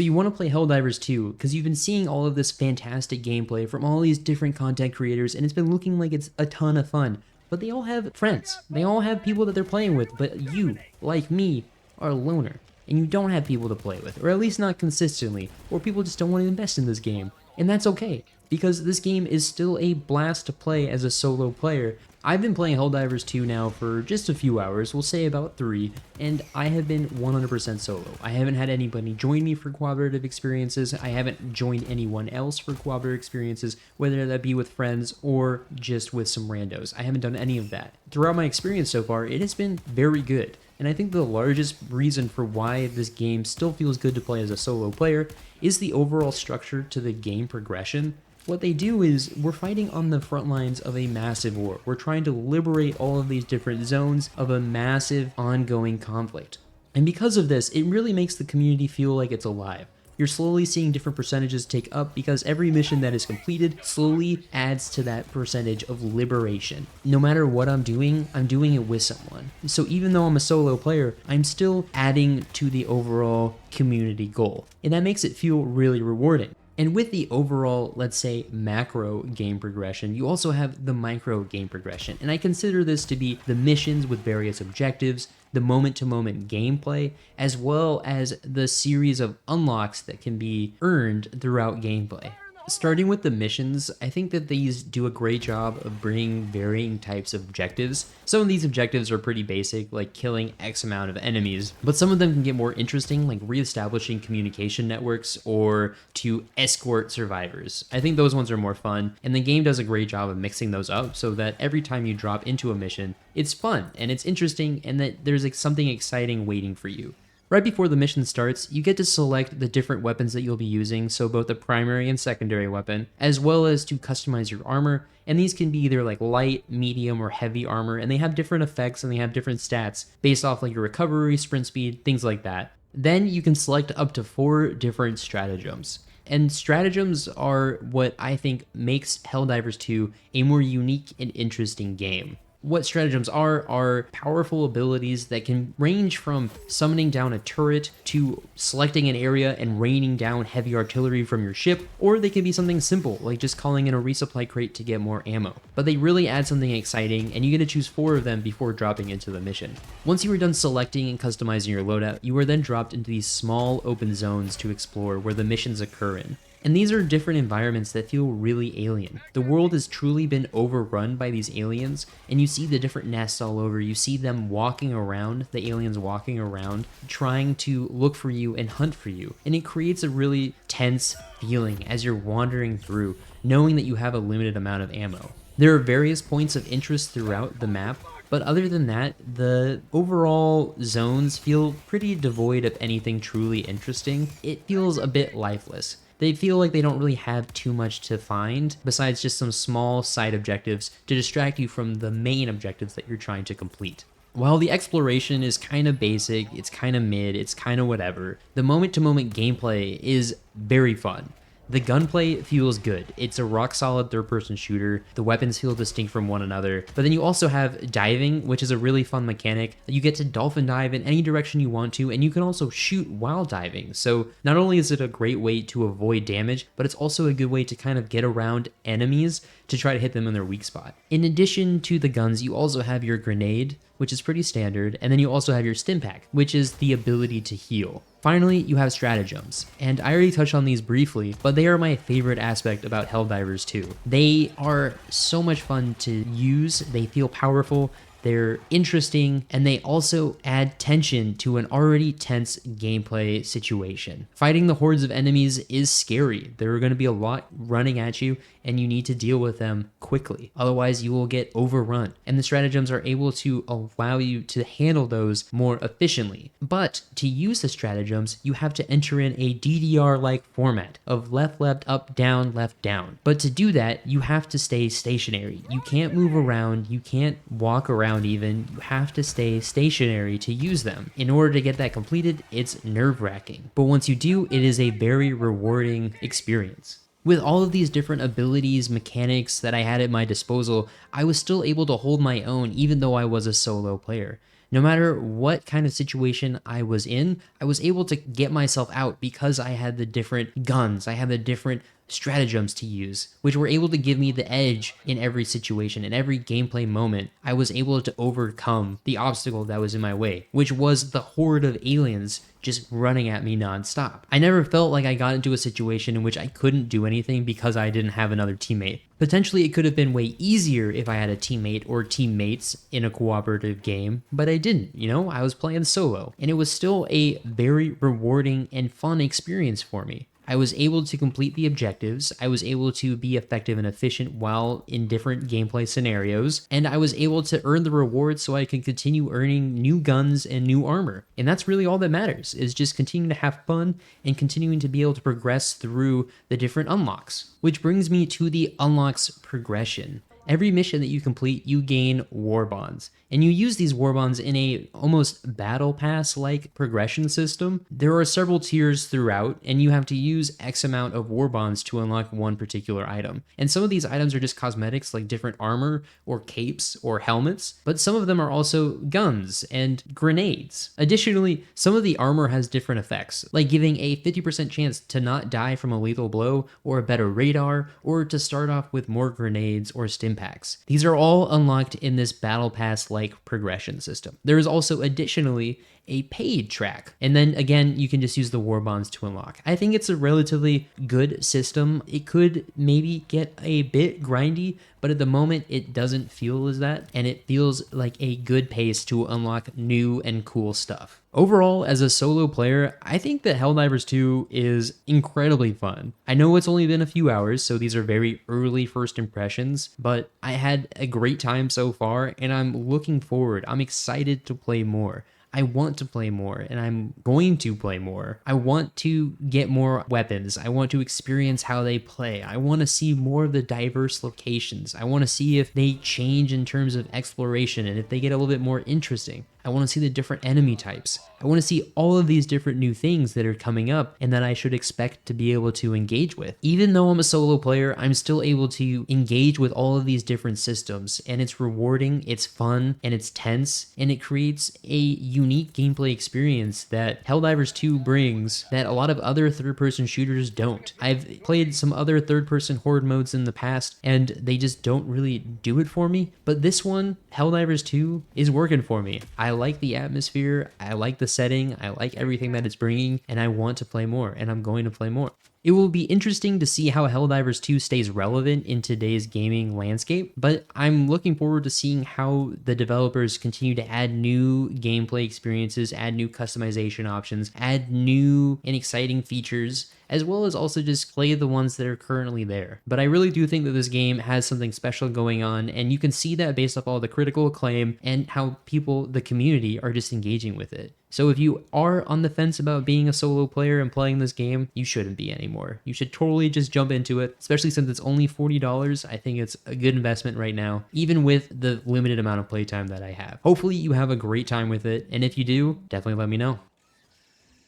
So you want to play Helldivers 2 because you've been seeing all of this fantastic gameplay from all these different content creators, and it's been looking like it's a ton of fun. But they all have friends. They all have people that they're playing with, but you, like me, are a loner. And you don't have people to play with, or at least not consistently, or people just don't want to invest in this game. And that's okay, because this game is still a blast to play as a solo player. I've been playing Helldivers 2 now for just a few hours, we'll say about 3, and I have been 100% solo. I haven't had anybody join me for cooperative experiences, I haven't joined anyone else for cooperative experiences, whether that be with friends or just with some randos. I haven't done any of that. Throughout my experience so far, it has been very good. And I think the largest reason for why this game still feels good to play as a solo player is the overall structure to the game progression. What they do is we're fighting on the front lines of a massive war. We're trying to liberate all of these different zones of a massive ongoing conflict. And because of this, it really makes the community feel like it's alive. You're slowly seeing different percentages take up because every mission that is completed slowly adds to that percentage of liberation. No matter what I'm doing it with someone. So even though I'm a solo player, I'm still adding to the overall community goal. And that makes it feel really rewarding. And with the overall, let's say, macro game progression, you also have the micro game progression. And I consider this to be the missions with various objectives, the moment-to-moment gameplay, as well as the series of unlocks that can be earned throughout gameplay. Starting with the missions, I think that these do a great job of bringing varying types of objectives. Some of these objectives are pretty basic, like killing X amount of enemies, but some of them can get more interesting, like reestablishing communication networks or to escort survivors. I think those ones are more fun, and the game does a great job of mixing those up so that every time you drop into a mission, it's fun and it's interesting and that there's like something exciting waiting for you. Right before the mission starts, you get to select the different weapons that you'll be using, so both the primary and secondary weapon, as well as to customize your armor, and these can be either like light, medium, or heavy armor, and they have different effects and they have different stats based off like your recovery, sprint speed, things like that. Then you can select up to 4 different stratagems. And stratagems are what I think makes Helldivers 2 a more unique and interesting game. What stratagems are powerful abilities that can range from summoning down a turret to selecting an area and raining down heavy artillery from your ship, or they can be something simple like just calling in a resupply crate to get more ammo. But they really add something exciting, and you get to choose 4 of them before dropping into the mission. Once you are done selecting and customizing your loadout, you are then dropped into these small open zones to explore where the missions occur in. And these are different environments that feel really alien. The world has truly been overrun by these aliens, and you see the different nests all over. You see them walking around, the aliens walking around, trying to look for you and hunt for you. And it creates a really tense feeling as you're wandering through, knowing that you have a limited amount of ammo. There are various points of interest throughout the map, but other than that, the overall zones feel pretty devoid of anything truly interesting. It feels a bit lifeless. They feel like they don't really have too much to find besides just some small side objectives to distract you from the main objectives that you're trying to complete. While the exploration is kind of basic, it's kind of mid, it's kind of whatever, the moment-to-moment gameplay is very fun. The gunplay feels good. It's a rock-solid third-person shooter. The weapons feel distinct from one another. But then you also have diving, which is a really fun mechanic. You get to dolphin dive in any direction you want to, and you can also shoot while diving. So not only is it a great way to avoid damage, but it's also a good way to kind of get around enemies to try to hit them in their weak spot. In addition to the guns, you also have your grenade, which is pretty standard, and then you also have your stim pack, which is the ability to heal. Finally, you have stratagems, and I already touched on these briefly, but they are my favorite aspect about Helldivers 2. They are so much fun to use, they feel powerful, they're interesting, and they also add tension to an already tense gameplay situation. Fighting the hordes of enemies is scary. There are going to be a lot running at you, and you need to deal with them quickly. Otherwise, you will get overrun, and the stratagems are able to allow you to handle those more efficiently. But to use the stratagems, you have to enter in a DDR-like format of left, up, down, left, down. But to do that, you have to stay stationary. You can't move around, you can't walk around even, you have to stay stationary to use them. In order to get that completed, it's nerve-wracking. But once you do, it is a very rewarding experience. With all of these different abilities, mechanics that I had at my disposal, I was still able to hold my own even though I was a solo player. No matter what kind of situation I was in, I was able to get myself out because I had the different guns, I had the different stratagems to use, which were able to give me the edge in every situation, in every gameplay moment. I was able to overcome the obstacle that was in my way, which was the horde of aliens just running at me nonstop. I never felt like I got into a situation in which I couldn't do anything because I didn't have another teammate. Potentially, it could have been way easier if I had a teammate or teammates in a cooperative game, but I didn't, I was playing solo, and it was still a very rewarding and fun experience for me. I was able to complete the objectives, I was able to be effective and efficient while in different gameplay scenarios, and I was able to earn the rewards so I can continue earning new guns and new armor. And that's really all that matters, is just continuing to have fun and continuing to be able to progress through the different unlocks. Which brings me to the unlocks progression. Every mission that you complete, you gain war bonds, and you use these war bonds in a almost battle pass-like progression system. There are several tiers throughout, and you have to use X amount of war bonds to unlock one particular item. And some of these items are just cosmetics like different armor or capes or helmets, but some of them are also guns and grenades. Additionally, some of the armor has different effects, like giving a 50% chance to not die from a lethal blow, or a better radar, or to start off with more grenades or stim packs. These are all unlocked in this battle pass-like progression system. There is also additionally a paid track, and then again you can just use the war bonds to unlock. I think it's a relatively good system. It could maybe get a bit grindy, but at the moment it doesn't feel as that, and it feels like a good pace to unlock new and cool stuff. Overall, as a solo player, I think that Helldivers 2 is incredibly fun. I know it's only been a few hours, so these are very early first impressions, but I had a great time so far, and I'm looking forward. I'm excited to play more. I want to play more, and I'm going to play more. I want to get more weapons. I want to experience how they play. I want to see more of the diverse locations. I want to see if they change in terms of exploration and if they get a little bit more interesting. I want to see the different enemy types. I want to see all of these different new things that are coming up and that I should expect to be able to engage with. Even though I'm a solo player, I'm still able to engage with all of these different systems, and it's rewarding, it's fun, and it's tense, and it creates a unique gameplay experience that Helldivers 2 brings that a lot of other third-person shooters don't. I've played some other third-person horde modes in the past, and they just don't really do it for me, but this one, Helldivers 2, is working for me. I like the atmosphere, I like the setting, I like everything that it's bringing, and I want to play more, and I'm going to play more. It will be interesting to see how Helldivers 2 stays relevant in today's gaming landscape, but I'm looking forward to seeing how the developers continue to add new gameplay experiences, add new customization options, add new and exciting features, as well as also just play the ones that are currently there. But I really do think that this game has something special going on, and you can see that based off all the critical acclaim and how people, the community, are just engaging with it. So if you are on the fence about being a solo player and playing this game, you shouldn't be anymore. You should totally just jump into it, especially since it's only $40. I think it's a good investment right now, even with the limited amount of playtime that I have. Hopefully you have a great time with it, and if you do, definitely let me know.